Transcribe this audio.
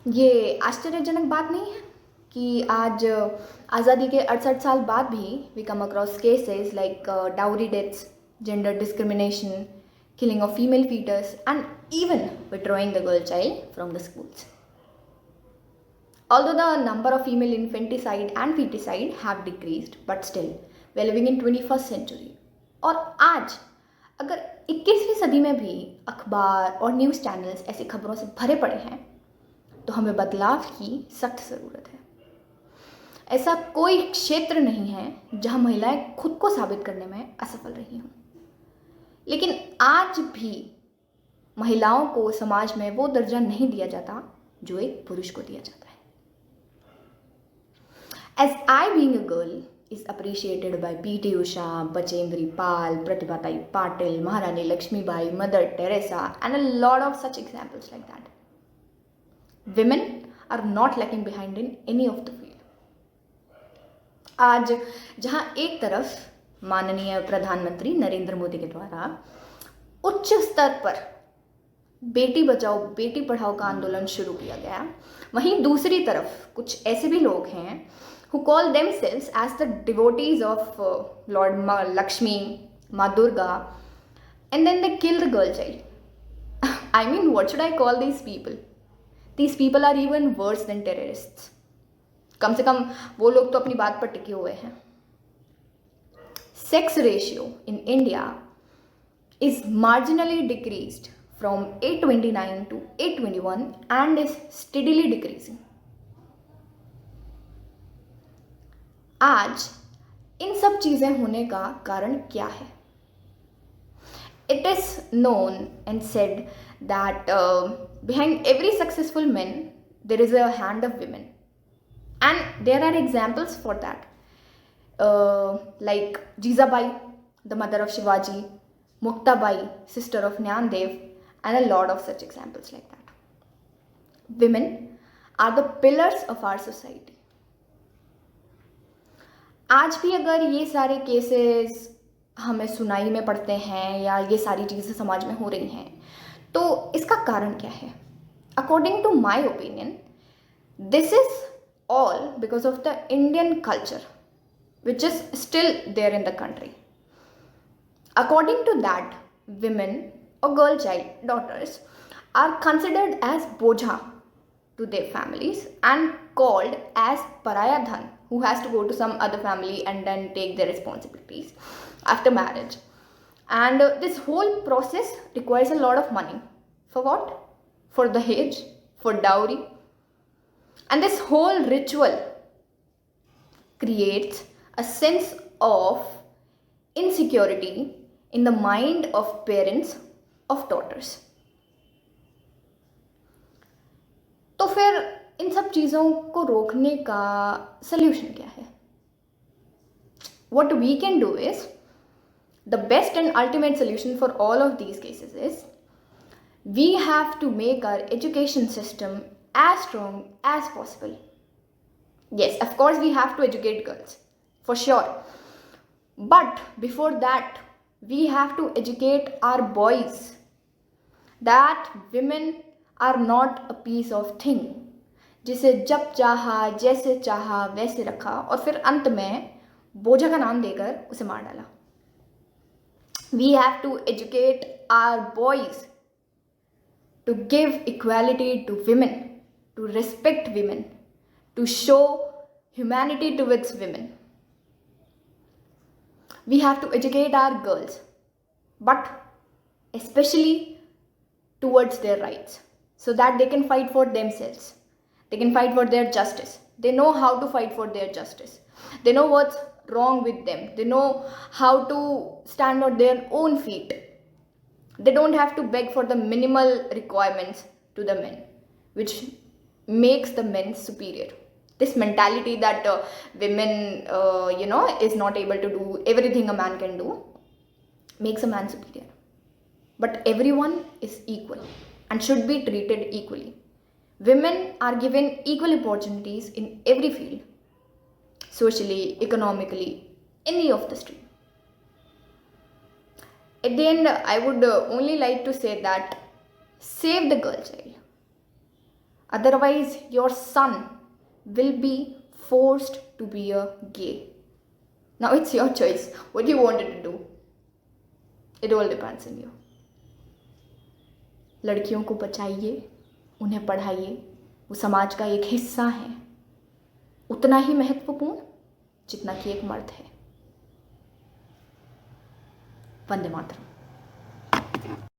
ये आश्चर्यजनक बात नहीं है कि आज आज़ादी के 68 साल बाद भी we come across cases like dowry deaths, gender discrimination, killing of female fetus, and even withdrawing the girl child from the schools. Although the number of female infanticide and feticide have decreased, but still we are living in 21st century. और आज अगर 21वीं सदी में भी अखबार और news channels ऐसी खबरों से भरे पड़े हैं तो हमें बदलाव की सख्त ज़रूरत है। ऐसा कोई क्षेत्र नहीं है जहां महिलाएं खुद को साबित करने में असफल रही हों, लेकिन आज भी महिलाओं को समाज में वो दर्जा नहीं दिया जाता जो एक पुरुष को दिया जाता है। As I, being a girl, is appreciated by P.T. Usha, Bachendri Pal, Pratibha Tai Patil, Maharani Lakshmibai, Mother Teresa, and a lot of such examples like that. Women are not lacking behind in any of the field. आज जहां एक तरफ माननीय प्रधानमंत्री नरेंद्र मोदी के द्वारा उच्च स्तर पर बेटी बचाओ बेटी पढ़ाओ का आंदोलन शुरू किया गया, वहीं दूसरी तरफ कुछ ऐसे भी लोग हैं who call themselves as the devotees of Lord Lakshmi, Ma Durga, and then they kill the girl child. I mean, what should I call these people? These people are even worse than terrorists. कम से कम वो लोग तो अपनी बात पर टिके हुए हैं. Sex ratio in India is marginally decreased from 829 to 821 and is steadily decreasing. आज इन सब चीज़ें होने का कारण क्या है? It is known and said that behind every successful man there is a hand of women, and there are examples for that, like Jizabai, the mother of Shivaji, Muktabai, sister of Nyan Dev, and a lot of such examples like that. Women are the pillars of our society. आज भी अगर ये सारे cases हमें सुनाई में पड़ते हैं या ये सारी चीज़ें समाज में हो रही हैं तो इसका कारण क्या है? According to my opinion, this is all because of the Indian culture which is still there in the country. According to that, women or girl child daughters are considered as boja to their families and called as paraya dhan, who has to go to some other family and then take their responsibilities after marriage. And this whole process requires a lot of money. For what? For dahej, for dowry. And this whole ritual creates a sense of insecurity in the mind of parents of daughters. तो फिर इन सब चीज़ों को रोकने का solution क्या है? What we can do is, the best and ultimate solution for all of these cases is, we have to make our education system as strong as possible. Yes, of course we have to educate girls, for sure. But before that, we have to educate our boys that women are not a piece of thing, जिसे जब चाहा जैसे चाहा वैसे रखा और फिर अंत में बोझा का नाम देकर उसे मार डाला. We have to educate our boys to give equality to women, to respect women, to show humanity towards women. We have to educate our girls, but especially towards their rights, so that they can fight for themselves. They can fight for their justice. They know how to fight for their justice. They know what's wrong with them. They know how to stand on their own feet. They don't have to beg for the minimal requirements to the men, which makes the men superior. This mentality that women, is not able to do everything a man can do, makes a man superior. But everyone is equal and should be treated equally. Women are given equal opportunities in every field, socially, economically, any of the stream. At the end, I would only like to say that save the girl child. Otherwise, your son will be forced to be a gay. Now it's your choice. What you wanted to do. It all depends on you. लड़कियों को बचाइए, उन्हें पढ़ाइए, वो समाज का एक हिस्सा है, उतना ही महत्वपूर्ण जितना कि एक मर्द है। वंदे मातरम।